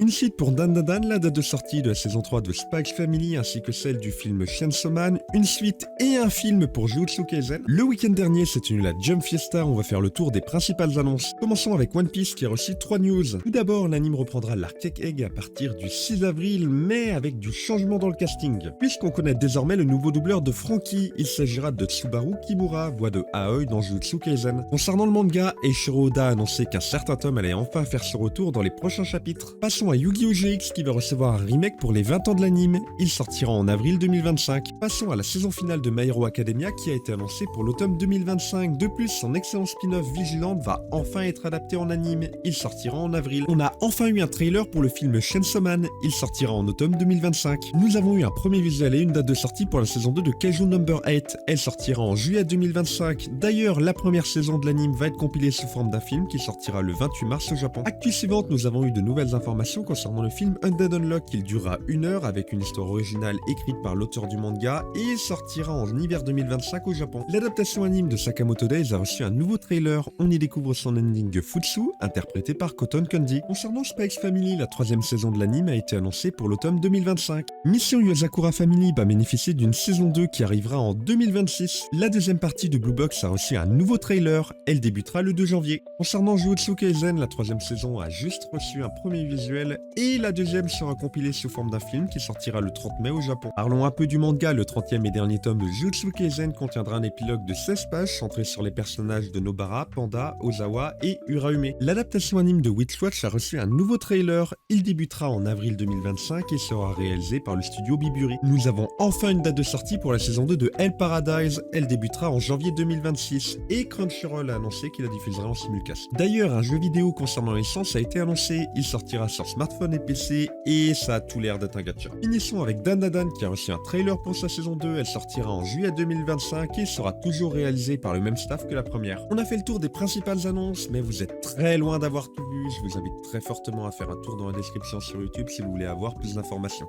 Une suite pour Dan Dan Dan, la date de sortie de la saison 3 de Spy X Family ainsi que celle du film Chainsaw Man, une suite et un film pour Jujutsu Kaisen. Le week-end dernier s'est tenu la Jump Fiesta, on va faire le tour des principales annonces. Commençons avec One Piece qui a reçu 3 news. Tout d'abord, l'anime reprendra l'arc Egg à partir du 6 avril, mais avec du changement dans le casting. Puisqu'on connaît désormais le nouveau doubleur de Franky, il s'agira de Tsubaru Kimura, voix de Aoi dans Jujutsu Kaisen. Concernant le manga, Eiichiro Oda a annoncé qu'un certain tome allait enfin faire son retour dans les prochains chapitres. Passons à Yu-Gi-Oh! GX qui va recevoir un remake pour les 20 ans de l'anime. Il sortira en avril 2025. Passons à la saison finale de My Hero Academia qui a été annoncée pour l'automne 2025. De plus, son excellent spin-off Vigilante va enfin être adapté en anime. Il sortira en avril. On a enfin eu un trailer pour le film Chainsaw Man. Il sortira en automne 2025. Nous avons eu un premier visuel et une date de sortie pour la saison 2 de Kaiju Number 8. Elle sortira en juillet 2025. D'ailleurs, la première saison de l'anime va être compilée sous forme d'un film qui sortira le 28 mars au Japon. Actu suivante, nous avons eu de nouvelles informations concernant le film Undead Unluck. Il durera 1 heure avec une histoire originale écrite par l'auteur du manga et sortira en hiver 2025 au Japon. L'adaptation anime de Sakamoto Days a reçu un nouveau trailer. On y découvre son ending Futsu, interprété par Cotton Candy. Concernant Spy X Family, la 3ème saison de l'anime a été annoncée pour l'automne 2025. Mission Yozakura Family va bénéficier d'une saison 2 qui arrivera en 2026. La deuxième partie de Blue Box a reçu un nouveau trailer. Elle débutera le 2 janvier. Concernant Jujutsu Kaisen, la 3ème saison a juste reçu un premier visuel et la deuxième sera compilée sous forme d'un film qui sortira le 30 mai au Japon. Parlons un peu du manga, le 30e et dernier tome de Jujutsu Kaisen contiendra un épilogue de 16 pages centré sur les personnages de Nobara, Panda, Ozawa et Uraume. L'adaptation anime de Witch Watch a reçu un nouveau trailer. Il débutera en avril 2025 et sera réalisé par le studio Biburi. Nous avons enfin une date de sortie pour la saison 2 de Hell Paradise. Elle débutera en janvier 2026 et Crunchyroll a annoncé qu'il la diffusera en simulcast. D'ailleurs, un jeu vidéo concernant l'essence a été annoncé. Il sortira sur smartphone et PC et ça a tout l'air d'être un gacha. Finissons avec Dan Dan Dan qui a reçu un trailer pour sa saison 2. Elle sortira en juillet 2025 et sera toujours réalisée par le même staff que la première. On a fait le tour des principales annonces, mais vous êtes très loin d'avoir tout vu. Je vous invite très fortement à faire un tour dans la description sur YouTube si vous voulez avoir plus d'informations.